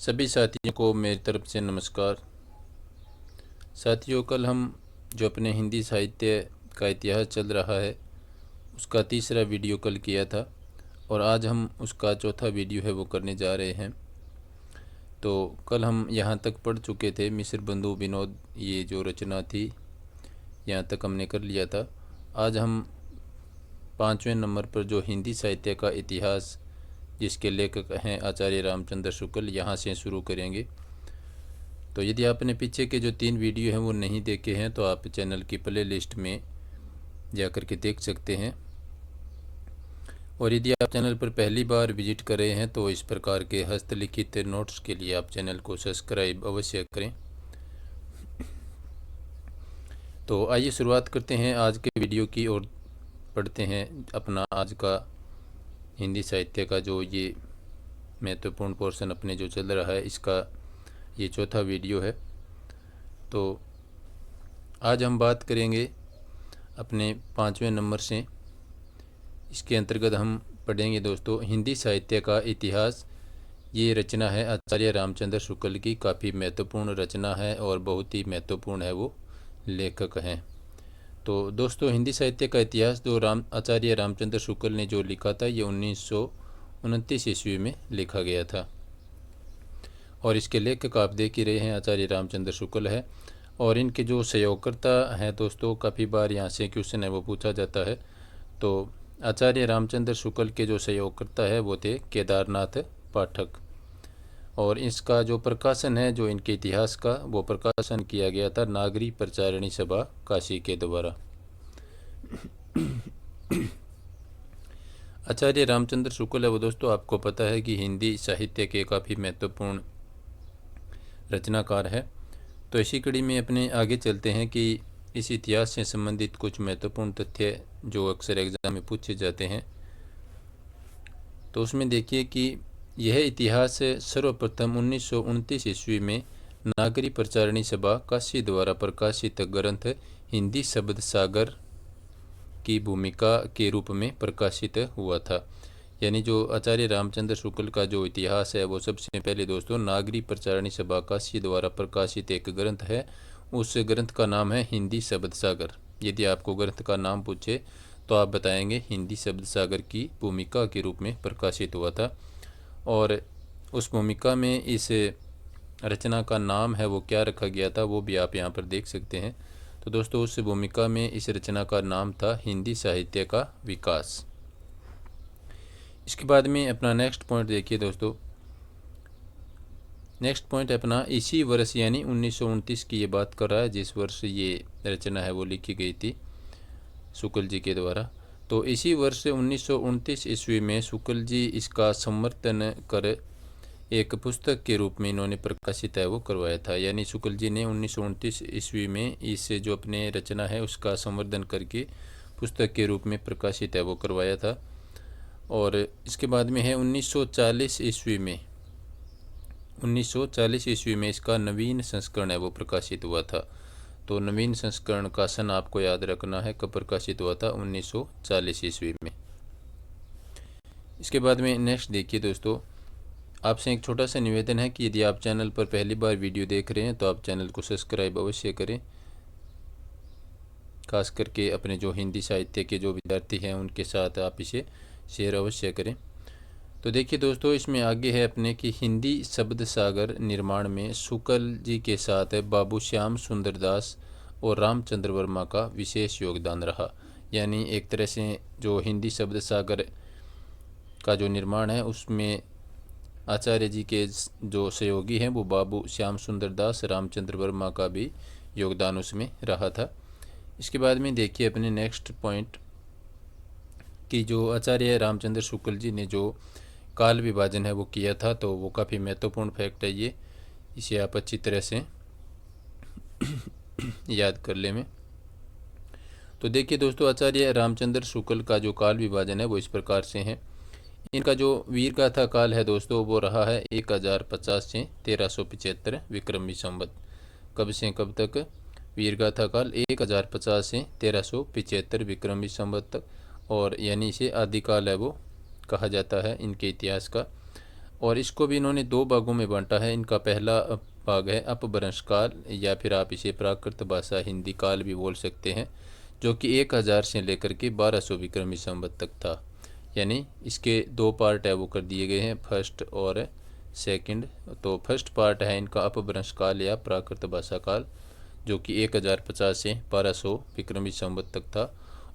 सभी साथियों को मेरी तरफ से नमस्कार। साथियों, कल हम जो अपने हिंदी साहित्य का इतिहास चल रहा है उसका तीसरा वीडियो कल किया था और आज हम उसका चौथा वीडियो है वो करने जा रहे हैं। तो कल हम यहाँ तक पढ़ चुके थे, मिस्र बंधु विनोद ये जो रचना थी यहाँ तक हमने कर लिया था। आज हम 5वें नंबर पर जो हिंदी साहित्य का इतिहास जिसके लेखक हैं आचार्य रामचंद्र शुक्ल, यहाँ से शुरू करेंगे। तो यदि आपने पीछे के जो 3 वीडियो हैं वो नहीं देखे हैं तो आप चैनल की प्ले लिस्ट में जाकर के देख सकते हैं। और यदि आप चैनल पर पहली बार विजिट कर रहे हैं तो इस प्रकार के हस्तलिखित नोट्स के लिए आप चैनल को सब्सक्राइब अवश्य करें। तो आइए शुरुआत करते हैं आज के वीडियो की और पढ़ते हैं अपना आज का हिंदी साहित्य का जो ये महत्वपूर्ण पोर्शन अपने जो चल रहा है इसका ये चौथा वीडियो है। तो आज हम बात करेंगे अपने 5वें नंबर से। इसके अंतर्गत हम पढ़ेंगे दोस्तों हिंदी साहित्य का इतिहास। ये रचना है आचार्य रामचंद्र शुक्ल की, काफ़ी महत्वपूर्ण रचना है और बहुत ही महत्वपूर्ण है, वो लेखक हैं। तो दोस्तों हिंदी साहित्य का इतिहास जो आचार्य रामचंद्र शुक्ल ने जो लिखा था ये 1929 ईस्वी में लिखा गया था और इसके लेखक आप देख ही रहे हैं आचार्य रामचंद्र शुक्ल है। और इनके जो सहयोगकर्ता हैं दोस्तों, काफ़ी बार यहाँ से क्वेश्चन है वो पूछा जाता है। तो आचार्य रामचंद्र शुक्ल के जो सहयोगकर्ता है वो थे केदारनाथ पाठक। और इसका जो प्रकाशन है जो इनके इतिहास का वो प्रकाशन किया गया था नागरी प्रचारिणी सभा काशी के द्वारा। आचार्य रामचंद्र शुक्ल है वो दोस्तों आपको पता है कि हिंदी साहित्य के काफ़ी महत्वपूर्ण रचनाकार है। तो इसी कड़ी में अपने आगे चलते हैं कि इस इतिहास से संबंधित कुछ महत्वपूर्ण तथ्य जो अक्सर एग्ज़ाम में पूछे जाते हैं। तो उसमें देखिए कि यह इतिहास सर्वप्रथम 1929 ईस्वी में नागरी प्रचारिणी सभा काशी द्वारा प्रकाशित ग्रंथ हिंदी शब्द सागर की भूमिका के रूप में प्रकाशित हुआ था। यानी जो आचार्य रामचंद्र शुक्ल का जो इतिहास है वो सबसे पहले दोस्तों नागरी प्रचारिणी सभा काशी द्वारा प्रकाशित एक ग्रंथ है। उस ग्रंथ का नाम है हिंदी शब्द सागर। यदि आपको ग्रंथ का नाम पूछे तो आप बताएंगे हिंदी शब्द सागर की भूमिका के रूप में प्रकाशित हुआ था। और उस भूमिका में इस रचना का नाम है वो क्या रखा गया था वो भी आप यहाँ पर देख सकते हैं। तो दोस्तों उस भूमिका में इस रचना का नाम था हिंदी साहित्य का विकास। इसके बाद में अपना नेक्स्ट पॉइंट देखिए दोस्तों। नेक्स्ट पॉइंट अपना इसी वर्ष यानी 1929 की ये बात कर रहा है जिस वर्ष ये रचना है वो लिखी गई थी शुक्ल जी के द्वारा। तो इसी वर्ष 1929 ईस्वी में शुक्ल जी इसका समर्थन कर एक पुस्तक के रूप में इन्होंने प्रकाशित है वो करवाया था। यानी शुक्ल जी ने 1929 ईस्वी में इस जो अपने रचना है उसका संवर्धन करके पुस्तक के रूप में प्रकाशित है वो करवाया था। और इसके बाद में है 1940 ईस्वी में 1940 ईस्वी में इसका नवीन संस्करण है वो प्रकाशित हुआ था। तो नवीन संस्करण का सन आपको याद रखना है कब प्रकाशित हुआ था, 1940 ईस्वी में। इसके बाद में नेक्स्ट देखिए दोस्तों, आपसे एक छोटा सा निवेदन है कि यदि आप चैनल पर पहली बार वीडियो देख रहे हैं तो आप चैनल को सब्सक्राइब अवश्य करें। खास करके अपने जो हिंदी साहित्य के जो विद्यार्थी हैं उनके साथ आप इसे शेयर अवश्य करें। तो देखिए दोस्तों इसमें आगे है अपने कि हिंदी शब्द सागर निर्माण में शुक्ल जी के साथ बाबू श्याम सुंदर दास और रामचंद्र वर्मा का विशेष योगदान रहा। यानी एक तरह से जो हिंदी शब्द सागर का जो निर्माण है उसमें आचार्य जी के जो सहयोगी हैं वो बाबू श्याम सुंदर दास, रामचंद्र वर्मा का भी योगदान उसमें रहा था। इसके बाद में देखिए अपने नेक्स्ट पॉइंट कि जो आचार्य रामचंद्र शुक्ल जी ने जो काल विभाजन है वो किया था तो वो काफ़ी महत्वपूर्ण फैक्ट है ये, इसे आप अच्छी तरह से याद कर ले में। तो देखिए दोस्तों आचार्य रामचंद्र शुक्ल का जो काल विभाजन है वो इस प्रकार से है। इनका जो वीर गाथा काल है दोस्तों वो रहा है 1050 से 1375 विक्रमी संवत। कब से कब तक? वीर गाथा काल 1050 से 1375 विक्रमी संवत तक। और यानी इसे आदिकाल है वो कहा जाता है इनके इतिहास का। और इसको भी इन्होंने दो भागों में बांटा है। इनका पहला भाग है अपभ्रंश काल, या फिर आप इसे प्राकृत भाषा हिंदी काल भी बोल सकते हैं, जो कि 1000 से लेकर के 1200 विक्रमी संवत तक था। यानी इसके दो पार्ट है वो कर दिए गए हैं, फर्स्ट और सेकंड। तो फर्स्ट पार्ट है इनका अपभ्रंश काल या प्राकृत भाषा काल, जो कि 1050 से 1200 विक्रमी संवत तक था।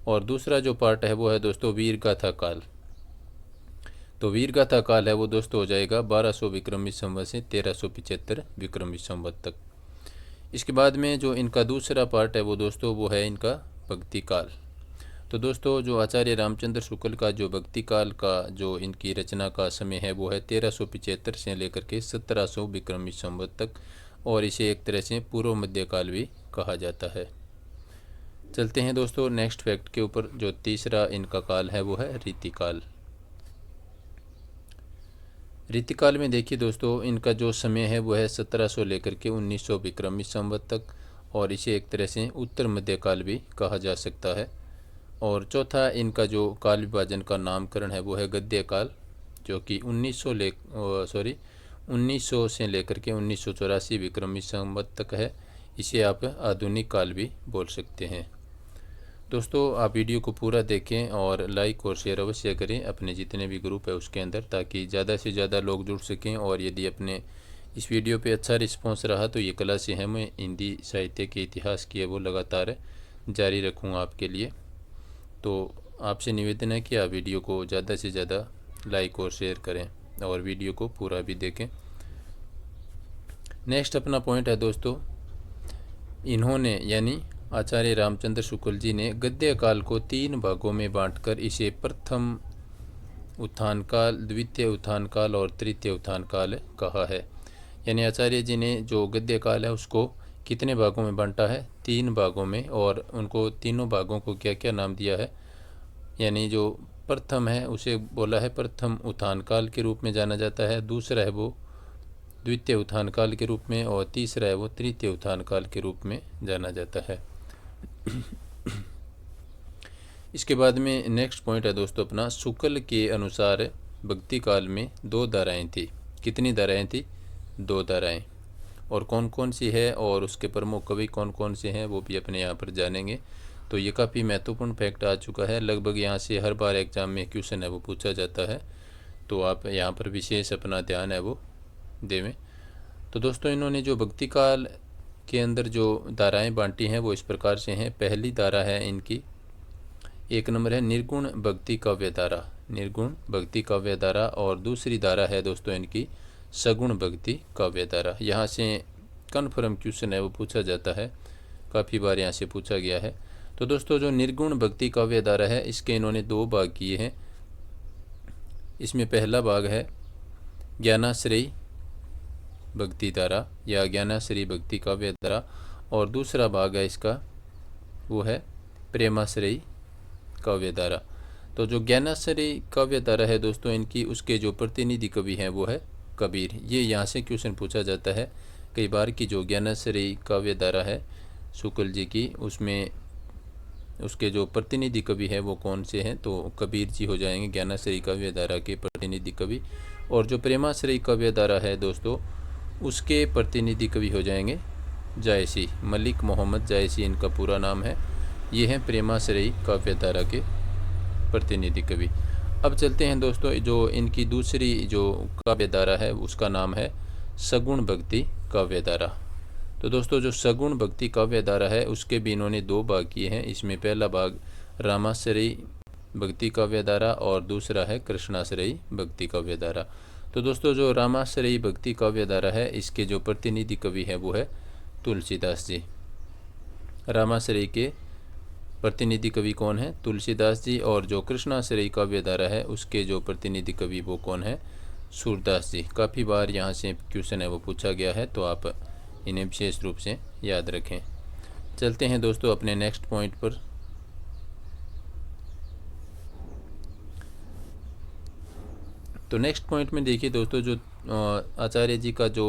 और दूसरा जो पार्ट है वो है दोस्तों वीरगाथा काल। तो वीरगाथा काल है वो दोस्तों हो जाएगा 1200 विक्रमी संवत से 1375 विक्रमी संवत तक। इसके बाद में जो इनका दूसरा पार्ट है वो दोस्तों वो है इनका भक्ति काल। तो दोस्तों जो आचार्य रामचंद्र शुक्ल का जो भक्ति काल का जो इनकी रचना का समय है वो है 1375 से लेकर के 1700 विक्रमी संवत तक, और इसे एक तरह से पूर्व मध्यकाल भी कहा जाता है। चलते हैं दोस्तों नेक्स्ट फैक्ट के ऊपर। जो तीसरा इनका काल है वो है रीतिकाल। रीतिकाल में देखिए दोस्तों इनका जो समय है वो है 1700 लेकर के 1900 विक्रमी संवत तक, और इसे एक तरह से उत्तर मध्यकाल भी कहा जा सकता है। और चौथा इनका जो काल विभाजन का नामकरण है वो है गद्य काल, जो कि 1900 से लेकर के 1984 विक्रमी संवत तक है। इसे आप आधुनिक काल भी बोल सकते हैं। दोस्तों आप वीडियो को पूरा देखें और लाइक और शेयर अवश्य करें अपने जितने भी ग्रुप है उसके अंदर, ताकि ज़्यादा से ज़्यादा लोग जुड़ सकें। और यदि अपने इस वीडियो पे अच्छा रिस्पांस रहा तो ये कला से हम हिंदी साहित्य के इतिहास की है वो लगातार जारी रखूँगा आपके लिए। तो आपसे निवेदन है कि आप वीडियो को ज़्यादा से ज़्यादा लाइक और शेयर करें और वीडियो को पूरा भी देखें। नेक्स्ट अपना पॉइंट है दोस्तों, इन्होंने यानी आचार्य रामचंद्र शुक्ल जी ने गद्य काल को 3 भागों में बांटकर इसे प्रथम उत्थान काल, द्वितीय उत्थान काल और तृतीय उत्थान काल कहा है। यानी आचार्य जी ने जो गद्य काल है उसको कितने भागों में बांटा है? 3 भागों में। और उनको तीनों भागों को क्या क्या नाम दिया है? यानी जो प्रथम है उसे बोला है प्रथम उत्थान काल के रूप में जाना जाता है, दूसरा है वो द्वितीय उत्थान काल के रूप में, और तीसरा है वो तृतीय उत्थान काल के रूप में जाना जाता है। इसके बाद में नेक्स्ट पॉइंट है दोस्तों अपना, शुक्ल के अनुसार भक्ति काल में 2 धाराएं थी। कितनी धाराएं थी? 2 धाराएं। और कौन कौन सी है और उसके प्रमुख कवि कौन कौन से हैं वो भी अपने यहाँ पर जानेंगे। तो ये काफ़ी महत्वपूर्ण फैक्ट आ चुका है, लगभग यहाँ से हर बार एग्जाम में क्वेश्चन है वो पूछा जाता है, तो आप यहाँ पर विशेष अपना ध्यान है वो देवें। तो दोस्तों इन्होंने जो भक्ति काल के अंदर जो धाराएं बांटी हैं वो इस प्रकार से हैं। पहली धारा है इनकी, 1 नंबर है निर्गुण भक्ति काव्य धारा, निर्गुण भक्ति काव्य धारा। और दूसरी धारा है दोस्तों इनकी सगुण भक्ति काव्य धारा। यहाँ से कन्फर्म क्वेश्चन है वो पूछा जाता है, काफ़ी बार यहाँ से पूछा गया है। तो दोस्तों जो निर्गुण भक्ति काव्य धारा है इसके इन्होंने 2 भाग किए हैं। इसमें पहला भाग है ज्ञानाश्रयी भक्ति धारा या ज्ञानाश्रयी भक्ति काव्य धारा, और दूसरा भाग है इसका वो है प्रेमाश्रयी काव्य धारा। तो जो ज्ञानाश्रयी काव्य धारा है दोस्तों इनकी, उसके जो प्रतिनिधि कवि हैं वो है कबीर। ये यहाँ से क्वेश्चन पूछा जाता है कई बार कि जो ज्ञानाश्रयी काव्य धारा है शुक्ल जी की, उसमें उसके जो प्रतिनिधि कवि है वो कौन से हैं? तो कबीर जी हो जाएंगे ज्ञानाश्रयी काव्य धारा के प्रतिनिधि कवि। और जो प्रेमाश्रयी काव्य धारा है दोस्तों उसके प्रतिनिधि कवि हो जाएंगे जायसी, मलिक मोहम्मद जायसी इनका पूरा नाम है। ये हैं प्रेमाश्रयी काव्य धारा के प्रतिनिधि कवि। अब चलते हैं दोस्तों जो इनकी दूसरी जो काव्य धारा है उसका नाम है सगुण भक्ति काव्य धारा। तो दोस्तों जो सगुण भक्ति काव्य धारा है उसके भी इन्होंने 2 भाग किए हैं। इसमें पहला भाग रामाश्रयी भक्ति काव्य धारा और दूसरा है कृष्णाश्रयी भक्ति काव्य धारा। तो दोस्तों जो रामाश्रयी भक्ति काव्य धारा है इसके जो प्रतिनिधि कवि है वो है तुलसीदास जी। रामाश्रयी के प्रतिनिधि कवि कौन है? तुलसीदास जी। और जो कृष्णाश्रयी काव्य धारा है उसके जो प्रतिनिधि कवि वो कौन है? सूरदास जी। काफ़ी बार यहाँ से क्वेश्चन है वो पूछा गया है, तो आप इन्हें विशेष रूप से याद रखें। चलते हैं दोस्तों अपने नेक्स्ट पॉइंट पर। तो नेक्स्ट पॉइंट में देखिए दोस्तों जो आचार्य जी का जो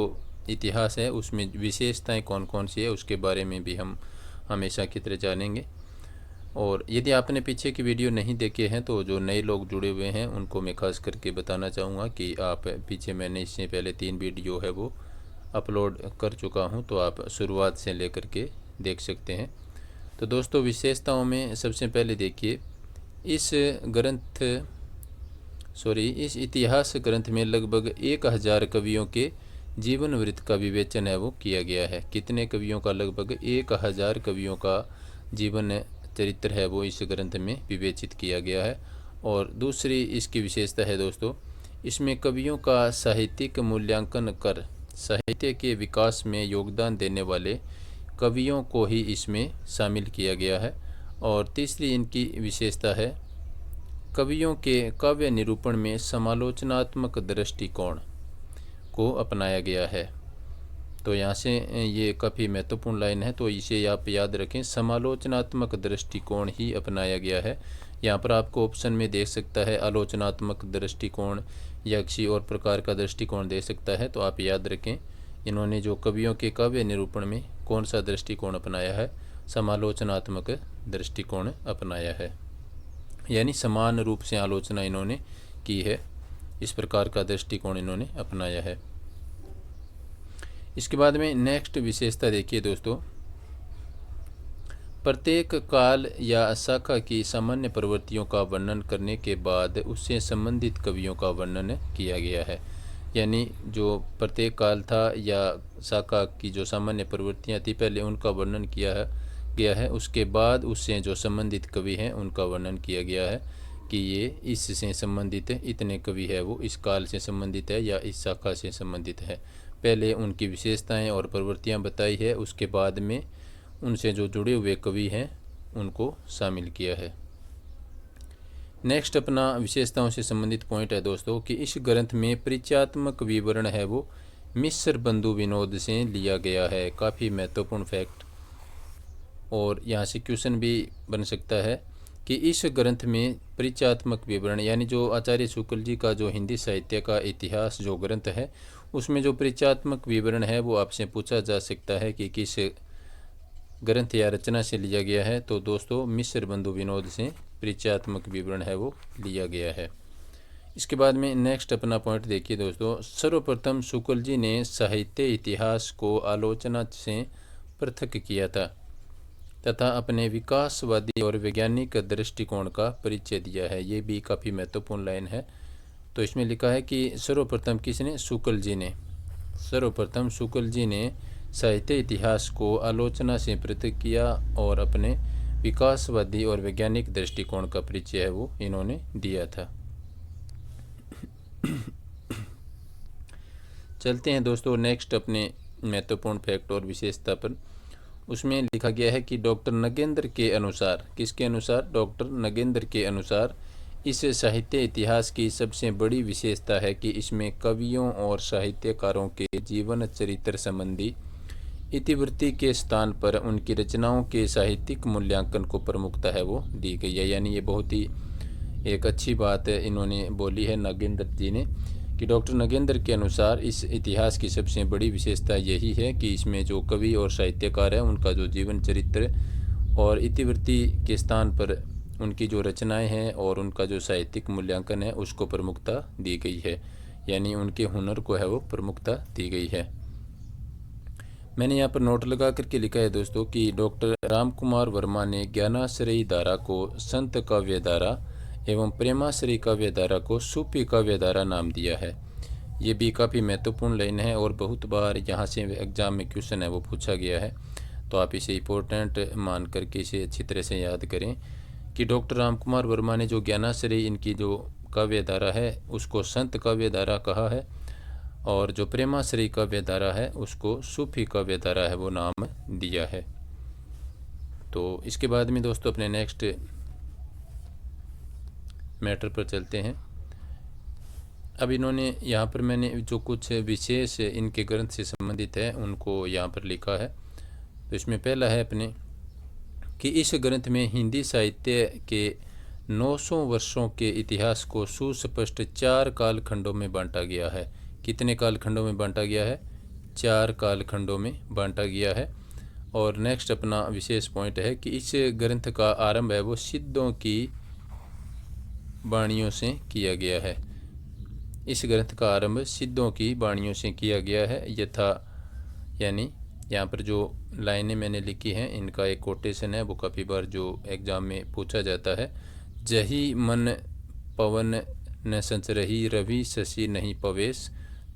इतिहास है उसमें विशेषताएं कौन कौन सी है उसके बारे में भी हम हमेशा की तरह जानेंगे। और यदि आपने पीछे की वीडियो नहीं देखे हैं तो जो नए लोग जुड़े हुए हैं उनको मैं खास करके बताना चाहूँगा कि आप पीछे मैंने इससे पहले 3 वीडियो है वो अपलोड कर चुका हूँ, तो आप शुरुआत से लेकर के देख सकते हैं। तो दोस्तों, विशेषताओं में सबसे पहले देखिए, इस इतिहास ग्रंथ में लगभग 1000 कवियों के जीवन वृत्त का विवेचन है वो किया गया है। कितने कवियों का? लगभग 1000 कवियों का जीवन चरित्र है वो इस ग्रंथ में विवेचित किया गया है। और दूसरी इसकी विशेषता है दोस्तों, इसमें कवियों का साहित्यिक मूल्यांकन कर साहित्य के विकास में योगदान देने वाले कवियों को ही इसमें शामिल किया गया है। और तीसरी इनकी विशेषता है, कवियों के काव्य निरूपण में समालोचनात्मक दृष्टिकोण को अपनाया गया है। तो यहाँ से ये काफ़ी महत्वपूर्ण लाइन है, तो इसे आप याद रखें, समालोचनात्मक दृष्टिकोण ही अपनाया गया है। यहाँ पर आपको ऑप्शन में देख सकता है आलोचनात्मक दृष्टिकोण या किसी और प्रकार का दृष्टिकोण दे सकता है, तो आप याद रखें इन्होंने जो कवियों के काव्य निरूपण में कौन सा दृष्टिकोण अपनाया है, समालोचनात्मक दृष्टिकोण अपनाया है, यानी समान रूप से आलोचना इन्होंने की है, इस प्रकार का दृष्टिकोण इन्होंने अपनाया है। इसके बाद में नेक्स्ट विशेषता देखिए दोस्तों, प्रत्येक काल या शाखा की सामान्य प्रवृत्तियों का वर्णन करने के बाद उससे संबंधित कवियों का वर्णन किया गया है। यानी जो प्रत्येक काल था या शाखा की जो सामान्य प्रवृत्तियां थी पहले उनका वर्णन किया गया है, उसके बाद उससे जो संबंधित कवि हैं उनका वर्णन किया गया है कि ये इससे संबंधित है, इतने कवि है वो इस काल से संबंधित है या इस शाखा से संबंधित है। पहले उनकी विशेषताएं और प्रवृत्तियां बताई है, उसके बाद में उनसे जो जुड़े हुए कवि हैं उनको शामिल किया है। नेक्स्ट अपना विशेषताओं से संबंधित पॉइंट है दोस्तों कि इस ग्रंथ में परिचयात्मक विवरण है वो मिस्र बंधु विनोद से लिया गया है। काफ़ी महत्वपूर्ण फैक्ट, और यहाँ से क्वेश्चन भी बन सकता है कि इस ग्रंथ में परिचयात्मक विवरण यानी जो आचार्य शुक्ल जी का जो हिंदी साहित्य का इतिहास जो ग्रंथ है उसमें जो परिचयात्मक विवरण है वो आपसे पूछा जा सकता है कि किस ग्रंथ या रचना से लिया गया है। तो दोस्तों, मिस्र बंधु विनोद से परिचयात्मक विवरण है वो लिया गया है। इसके बाद में नेक्स्ट अपना पॉइंट देखिए दोस्तों, सर्वप्रथम शुक्ल जी ने साहित्य इतिहास को आलोचना से पृथक किया था तथा अपने विकासवादी और वैज्ञानिक दृष्टिकोण का परिचय दिया है। ये भी काफ़ी महत्वपूर्ण लाइन है। तो इसमें लिखा है कि सर्वप्रथम किसने? शुक्ल जी ने। सर्वप्रथम शुक्ल जी ने साहित्य इतिहास को आलोचना से पृथक किया और अपने विकासवादी और वैज्ञानिक दृष्टिकोण का परिचय है वो इन्होंने दिया था। चलते हैं दोस्तों नेक्स्ट अपने महत्वपूर्ण फैक्ट और विशेषता पर। उसमें लिखा गया है कि डॉक्टर नगेंद्र के अनुसार, किसके अनुसार? डॉक्टर नगेंद्र के अनुसार इस साहित्य इतिहास की सबसे बड़ी विशेषता है कि इसमें कवियों और साहित्यकारों के जीवन चरित्र संबंधी इतिवृत्ति के स्थान पर उनकी रचनाओं के साहित्यिक मूल्यांकन को प्रमुखता है वो दी गई है। यानी ये बहुत ही एक अच्छी बात है इन्होंने बोली है नगेंद्र जी ने कि डॉक्टर नगेंद्र के अनुसार इस इतिहास की सबसे बड़ी विशेषता यही है कि इसमें जो कवि और साहित्यकार हैं उनका जो जीवन चरित्र और इतिवृत्ति के स्थान पर उनकी जो रचनाएं हैं और उनका जो साहित्यिक मूल्यांकन है उसको प्रमुखता दी गई है, यानी उनके हुनर को है वो प्रमुखता दी गई है। मैंने यहाँ पर नोट लगा करके लिखा है दोस्तों कि डॉक्टर राम कुमार वर्मा ने ज्ञानाश्रयी धारा को संत काव्य धारा एवं प्रेमाश्रयी काव्य धारा को सूफी काव्य धारा नाम दिया है। ये भी काफ़ी महत्वपूर्ण लाइन है और बहुत बार यहाँ से एग्ज़ाम में क्वेश्चन है वो पूछा गया है, तो आप इसे इम्पोर्टेंट मान करके इसे अच्छी तरह से याद करें कि डॉक्टर राम कुमार वर्मा ने जो ज्ञानाश्रयी इनकी जो काव्य धारा है उसको संत काव्य धारा कहा है और जो प्रेमाश्रयी काव्य धारा है उसको सूफी काव्य धारा है वो नाम दिया है। तो इसके बाद में दोस्तों अपने नेक्स्ट मैटर पर चलते हैं। अब इन्होंने यहाँ पर मैंने जो कुछ विशेष इनके ग्रंथ से संबंधित है उनको यहाँ पर लिखा है। तो इसमें पहला है अपने कि इस ग्रंथ में हिंदी साहित्य के 900 वर्षों के इतिहास को सुस्पष्ट 4 कालखंडों में बांटा गया है। कितने कालखंडों में बांटा गया है? 4 कालखंडों में बांटा गया है। और नेक्स्ट अपना विशेष पॉइंट है कि इस ग्रंथ का आरंभ है वो सिद्धों की वाणियों से किया गया है। इस ग्रंथ का आरंभ सिद्धों की वाणियों से किया गया है। यथा यानी यहाँ पर जो लाइनें मैंने लिखी हैं इनका एक कोटेशन है, वो काफ़ी बार जो एग्ज़ाम में पूछा जाता है। जही मन पवन न संचरही, रवि शशि नहीं पवेश,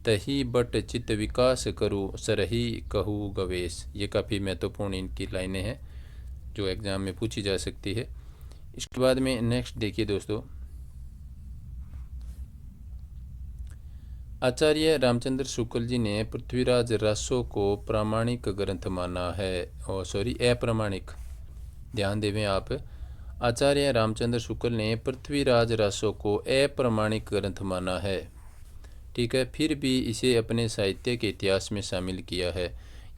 तही बट चित्त विकास करूँ, सरही कहूँ गवेश। ये काफ़ी महत्वपूर्ण इनकी लाइनें हैं जो एग्ज़ाम में पूछी जा सकती है। इसके बाद में नेक्स्ट देखिए दोस्तों, आचार्य रामचंद्र शुक्ल जी ने पृथ्वीराज रासो को प्रामाणिक ग्रंथ माना है, अप्रामाणिक, ध्यान देवें आप। आचार्य रामचंद्र शुक्ल ने पृथ्वीराज रासो को अप्रामाणिक ग्रंथ माना है, ठीक है, फिर भी इसे अपने साहित्य के इतिहास में शामिल किया है।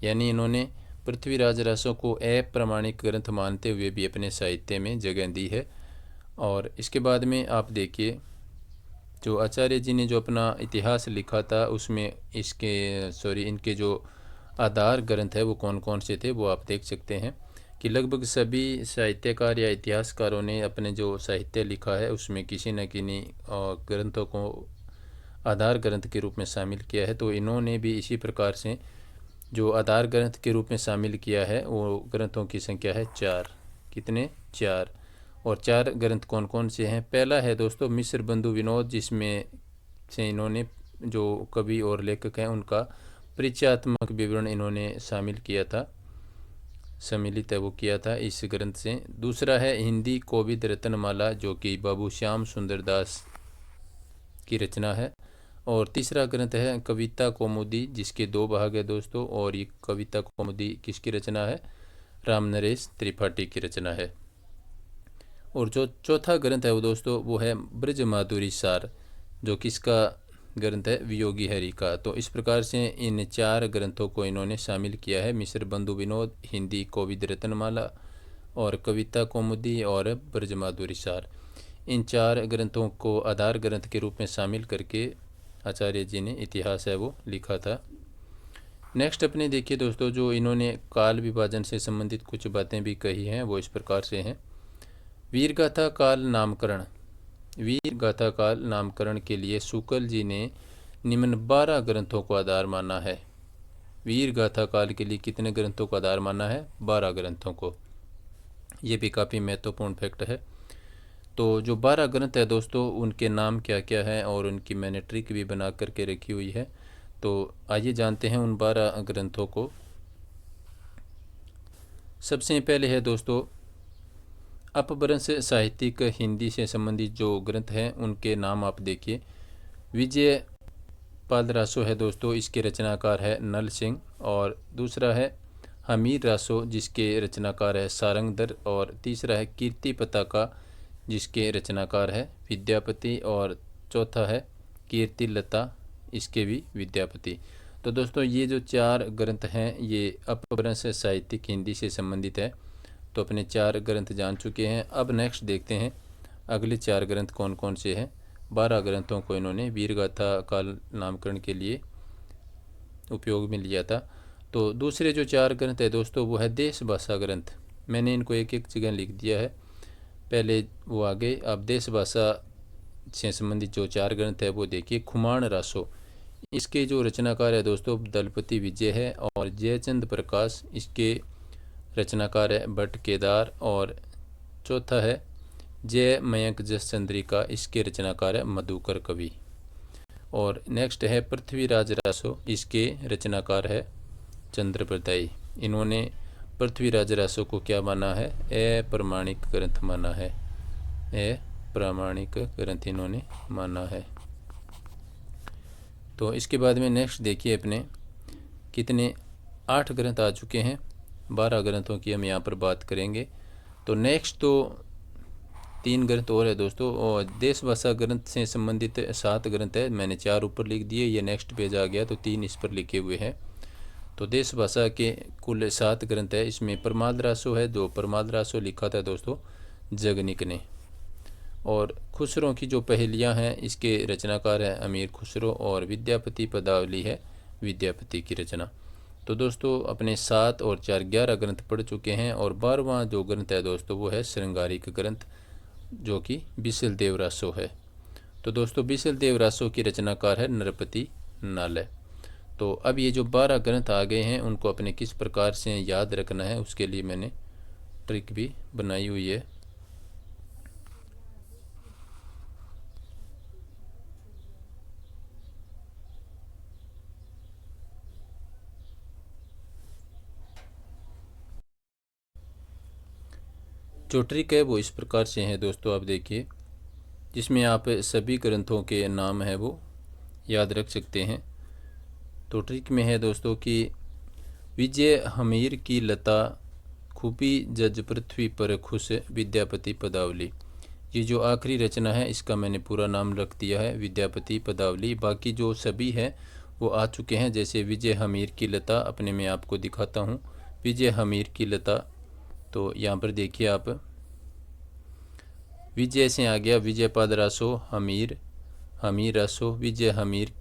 यानी इन्होंने पृथ्वीराज रासो को अप्रामाणिक ग्रंथ मानते हुए भी अपने साहित्य में जगह दी है। और इसके बाद में आप देखिए, जो आचार्य जी ने जो अपना इतिहास लिखा था उसमें इनके जो आधार ग्रंथ है वो कौन कौन से थे, वो आप देख सकते हैं कि लगभग सभी साहित्यकार या इतिहासकारों ने अपने जो साहित्य लिखा है उसमें किसी न किसी ग्रंथों को आधार ग्रंथ के रूप में शामिल किया है। तो इन्होंने भी इसी प्रकार से जो आधार ग्रंथ के रूप में शामिल किया है वो ग्रंथों की संख्या है 4। कितने? 4। और 4 ग्रंथ कौन कौन से हैं? पहला है दोस्तों मिस्र बंधु विनोद, जिसमें से इन्होंने जो कवि और लेखक हैं उनका परिचयात्मक विवरण इन्होंने शामिल किया था, सम्मिलित है वो किया था इस ग्रंथ से। दूसरा है हिंदी कोविद रत्नमाला, जो कि बाबू श्याम सुंदर दास की रचना है। और तीसरा ग्रंथ है कविता कौमुदी, जिसके 2 भाग है दोस्तों, और ये कविता कौमुदी किसकी रचना है? राम नरेश त्रिपाठी की रचना है। और जो चौथा ग्रंथ है वो दोस्तों वो है ब्रज माधुरी सार, जो किसका ग्रंथ है? वियोगी हरि का। तो इस प्रकार से इन 4 ग्रंथों को इन्होंने शामिल किया है, मिस्र बंधु विनोद, हिंदी कोविद रत्नमाला और कविता कौमुदी और ब्रज माधुरी सार। इन 4 ग्रंथों को आधार ग्रंथ के रूप में शामिल करके आचार्य जी ने इतिहास है वो लिखा था। नेक्स्ट अपने देखिए दोस्तों, जो इन्होंने काल विभाजन से संबंधित कुछ बातें भी कही हैं वो इस प्रकार से हैं। वीरगाथा काल नामकरण, वीरगाथा काल नामकरण के लिए शुक्ल जी ने निम्न 12 ग्रंथों को आधार माना है। वीरगाथा काल के लिए कितने ग्रंथों को आधार माना है? 12 ग्रंथों को। ये भी काफ़ी महत्वपूर्ण फैक्ट है। तो जो 12 ग्रंथ है दोस्तों उनके नाम क्या क्या हैं और उनकी मैंने ट्रिक भी बना करके रखी हुई है। तो आइए जानते हैं उन 12 ग्रंथों को। सबसे पहले है दोस्तों अपभ्रंश साहित्यिक, हिंदी से संबंधित जो ग्रंथ हैं उनके नाम आप देखिए। विजय पाल रासो है दोस्तों, इसके रचनाकार है नल सिंह। और दूसरा है हमीर रासो, जिसके रचनाकार है सारंगधर। और तीसरा है कीर्ति पताका, जिसके रचनाकार है विद्यापति। और चौथा है कीर्ति लता, इसके भी विद्यापति। तो दोस्तों ये जो 4 ग्रंथ हैं ये अपभ्रंश साहित्यिक हिंदी से संबंधित है। तो अपने 4 ग्रंथ जान चुके हैं। अब नेक्स्ट देखते हैं अगले 4 ग्रंथ कौन कौन से हैं। 12 ग्रंथों को इन्होंने वीरगाथा काल नामकरण के लिए उपयोग में लिया था। तो दूसरे जो 4 ग्रंथ है दोस्तों वो है देश भाषा ग्रंथ। मैंने इनको एक एक जगह लिख दिया है, पहले वो आ गए। अब देश भाषा से संबंधित जो 4 ग्रंथ है वो देखिए। खुमान रासो, इसके जो रचनाकार है दोस्तों दलपति विजय है। और जयचंद प्रकाश, इसके रचनाकार है भट्ट केदार। और चौथा है जय मयंक जस चंद्रिका, इसके रचनाकार है मधुकर कवि। और नेक्स्ट है पृथ्वीराज रासो, इसके रचनाकार है चंद्रप्रदायी। इन्होंने पृथ्वीराज रासो को क्या माना है? अप्रामाणिक ग्रंथ माना है, अप्रामाणिक ग्रंथ इन्होंने माना है। तो इसके बाद में नेक्स्ट देखिए अपने कितने 8 ग्रंथ आ चुके हैं। 12 ग्रंथों की हम यहाँ पर बात करेंगे। तो नेक्स्ट तो 3 ग्रंथ और है दोस्तों। और देश भाषा ग्रंथ से संबंधित 7 ग्रंथ है, मैंने 4 ऊपर लिख दिए, ये नेक्स्ट पेज आ गया तो 3 इस पर लिखे हुए हैं। तो देश भाषा के कुल 7 ग्रंथ है। इसमें प्रमाद रासो है, जो प्रमाद रासो लिखा था दोस्तों जगनिक ने। और खुसरो की जो पहेलियाँ हैं इसके रचनाकार है अमीर खुसरो। और विद्यापति पदावली है विद्यापति की रचना। तो दोस्तों अपने 7 और 4 11 ग्रंथ पढ़ चुके हैं और 12वां जो ग्रंथ है दोस्तों वो है श्रृंगारिक ग्रंथ, जो कि बीसल देव रासो है। तो दोस्तों बीसल देव रासो की रचनाकार है नरपति नालय। तो अब ये जो 12 ग्रंथ आ गए हैं उनको अपने किस प्रकार से याद रखना है उसके लिए मैंने ट्रिक भी बनाई हुई है। जो ट्रिक है वो इस प्रकार से है दोस्तों, आप देखिए, जिसमें आप सभी ग्रंथों के नाम है वो याद रख सकते हैं। तो ट्रिक में है दोस्तों कि विजय हमीर की लता, खूबी जज पृथ्वी पर खुश, विद्यापति पदावली। ये जो आखिरी रचना है इसका मैंने पूरा नाम रख दिया है विद्यापति पदावली। बाकी जो सभी है वो आ चुके हैं, जैसे विजय हमीर की लता अपने मैं आपको दिखाता हूँ। विजय हमीर की लता, तो यहाँ पर देखिए आप, विजय से आ गया विजय पद रासो हमीर, हमीर रासो, विजय हमीर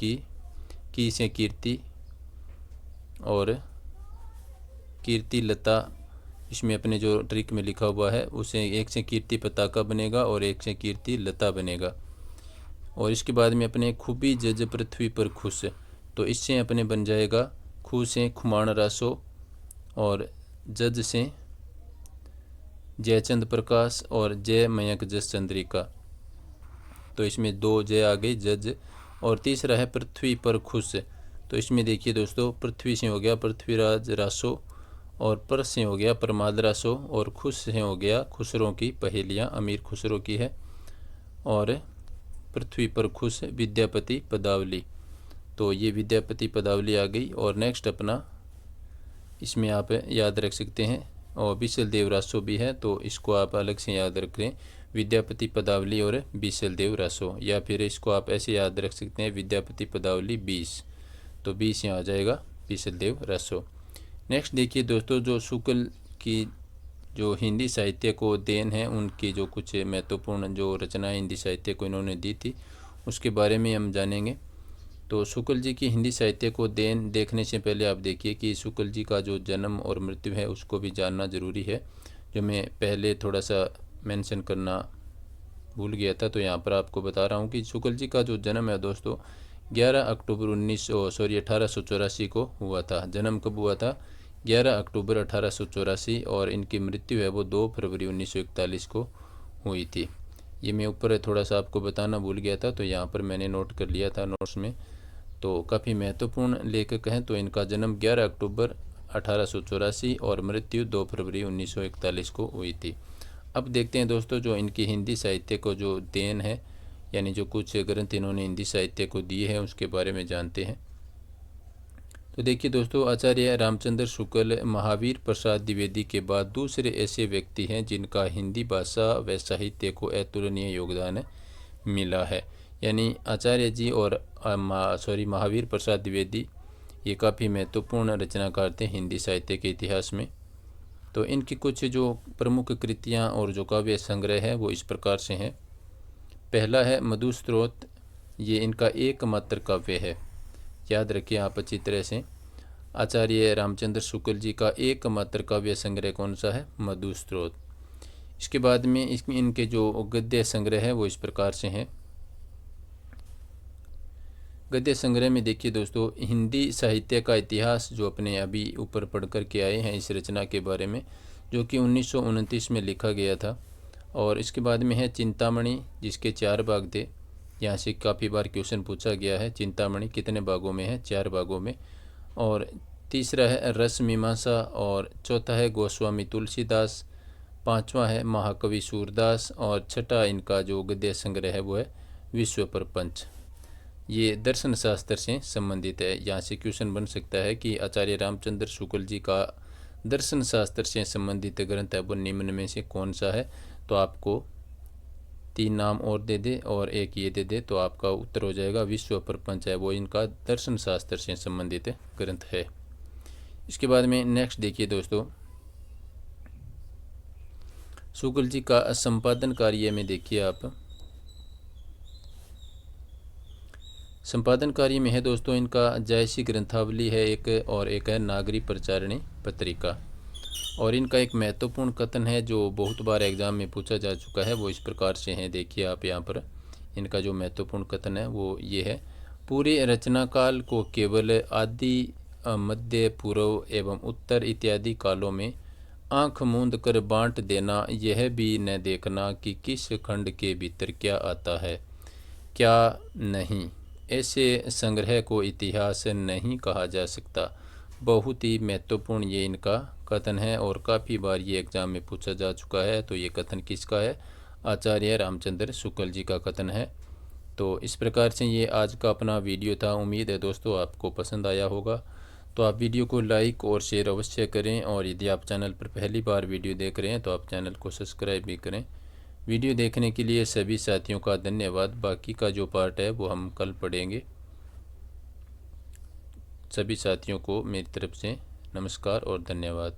की से कीर्ति, और कीर्ति लता। इसमें अपने जो ट्रिक में लिखा हुआ है उसे एक से कीर्ति पताका बनेगा और एक से कीर्ति लता बनेगा। और इसके बाद में अपने खूबी जज पृथ्वी पर खुश, तो इससे अपने बन जाएगा खू से खुमाण रासो और जज से जयचंद प्रकाश और जय मयंक जस चंद्रिका। तो इसमें 2 जय आ गई जज। और तीसरा है पृथ्वी पर खुश, तो इसमें देखिए दोस्तों पृथ्वी से हो गया पृथ्वीराज रासो और पर से हो गया प्रमाद रासो और खुश से हो गया खुसरों की पहेलियाँ, अमीर खुसरो की है। और पृथ्वी पर खुश विद्यापति पदावली, तो ये विद्यापति पदावली आ गई। और नेक्स्ट अपना इसमें आप याद रख सकते हैं, और बीसल देव रासो भी है तो इसको आप अलग से याद रख लें, विद्यापति पदावली और बीसल देव रासो, या फिर इसको आप ऐसे याद रख सकते हैं विद्यापति पदावली 20, तो 20 यहाँ आ जाएगा बीसल देव रासो। नेक्स्ट देखिए दोस्तों, जो शुक्ल की जो हिंदी साहित्य को देन है, उनकी जो कुछ महत्वपूर्ण जो रचनाएं हिंदी साहित्य को इन्होंने दी थी उसके बारे में हम जानेंगे। तो शुक्ल जी की हिंदी साहित्य को देन देखने से पहले आप देखिए कि शुक्ल जी का जो जन्म और मृत्यु है उसको भी जानना ज़रूरी है, जो मैं पहले थोड़ा सा मेंशन करना भूल गया था। तो यहाँ पर आपको बता रहा हूँ कि शुक्ल जी का जो जन्म है दोस्तों 11 अक्टूबर 1884 को हुआ था। जन्म कब हुआ था? 11 अक्टूबर 1884, और इनकी मृत्यु है वो 2 फरवरी 1941 को हुई थी। ये मैं ऊपर थोड़ा सा आपको बताना भूल गया था, तो यहाँ पर मैंने नोट कर लिया था नोट्स में। तो काफ़ी महत्वपूर्ण लेखक हैं। तो इनका जन्म 11 अक्टूबर 1884 और मृत्यु 2 फरवरी 1941 को हुई थी। अब देखते हैं दोस्तों जो इनकी हिंदी साहित्य को जो देन है, यानी जो कुछ ग्रंथ इन्होंने हिंदी साहित्य को दिए हैं उसके बारे में जानते हैं। तो देखिए दोस्तों, आचार्य रामचंद्र शुक्ल महावीर प्रसाद द्विवेदी के बाद दूसरे ऐसे व्यक्ति हैं जिनका हिंदी भाषा व साहित्य को अतुलनीय योगदान मिला है। यानी आचार्य जी और महावीर प्रसाद द्विवेदी ये काफ़ी महत्वपूर्ण रचनाकार थे हिंदी साहित्य के इतिहास में। तो इनकी कुछ जो प्रमुख कृतियाँ और जो काव्य संग्रह है वो इस प्रकार से हैं। पहला है मधुस्रोत, ये इनका एकमात्र काव्य है, याद रखिए आप अच्छी तरह से। आचार्य रामचंद्र शुक्ल जी का एकमात्र काव्य संग्रह कौन सा है? मधुस्रोत। इसके बाद में इसमें इनके जो गद्य संग्रह है वो इस प्रकार से हैं। गद्य संग्रह में देखिए दोस्तों, हिंदी साहित्य का इतिहास जो अपने अभी ऊपर पढ़ कर के आए हैं इस रचना के बारे में, जो कि 1929 में लिखा गया था। और इसके बाद में है चिंतामणि, जिसके 4 भाग थे। यहाँ से काफ़ी बार क्वेश्चन पूछा गया है, चिंतामणि कितने भागों में है? 4 भागों में। और तीसरा है रस मीमांसा, और चौथा है गोस्वामी तुलसीदास, पांचवा है महाकवि सूरदास, और छठा इनका जो गद्य संग्रह है वो है विश्व प्रपंच। ये दर्शन शास्त्र से संबंधित है। यहाँ से क्वेश्चन बन सकता है कि आचार्य रामचंद्र शुक्ल जी का दर्शन शास्त्र से संबंधित ग्रंथ है वो निम्न में से कौन सा है? तो आपको 3 नाम और दे दे और एक ये दे दे, तो आपका उत्तर हो जाएगा विश्व प्रपंच है वो इनका दर्शन शास्त्र से संबंधित ग्रंथ है। इसके बाद में नेक्स्ट देखिए दोस्तों, शुक्ल जी का संपादन कार्य में देखिए आप, संपादन कार्य में है दोस्तों इनका जायसी ग्रंथावली है एक, और एक है नागरी प्रचारणी पत्रिका। और इनका एक महत्वपूर्ण कथन है जो बहुत बार एग्ज़ाम में पूछा जा चुका है, वो इस प्रकार से है, देखिए आप यहाँ पर। इनका जो महत्वपूर्ण कथन है वो ये है, पूरे रचना काल को केवल आदि, मध्य, पूर्व एवं उत्तर इत्यादि कालों में आंख मूंद कर बांट देना, यह भी न देखना कि किस खंड के भीतर क्या आता है क्या नहीं, ऐसे संग्रह को इतिहास नहीं कहा जा सकता। बहुत ही महत्वपूर्ण ये इनका कथन है और काफ़ी बार ये एग्ज़ाम में पूछा जा चुका है। तो ये कथन किसका है? आचार्य रामचंद्र शुक्ल जी का कथन है। तो इस प्रकार से ये आज का अपना वीडियो था। उम्मीद है दोस्तों आपको पसंद आया होगा। तो आप वीडियो को लाइक और शेयर अवश्य करें, और यदि आप चैनल पर पहली बार वीडियो देख रहे हैं तो आप चैनल को सब्सक्राइब भी करें। वीडियो देखने के लिए सभी साथियों का धन्यवाद। बाकी का जो पार्ट है वो हम कल पढ़ेंगे। सभी साथियों को मेरी तरफ से नमस्कार और धन्यवाद।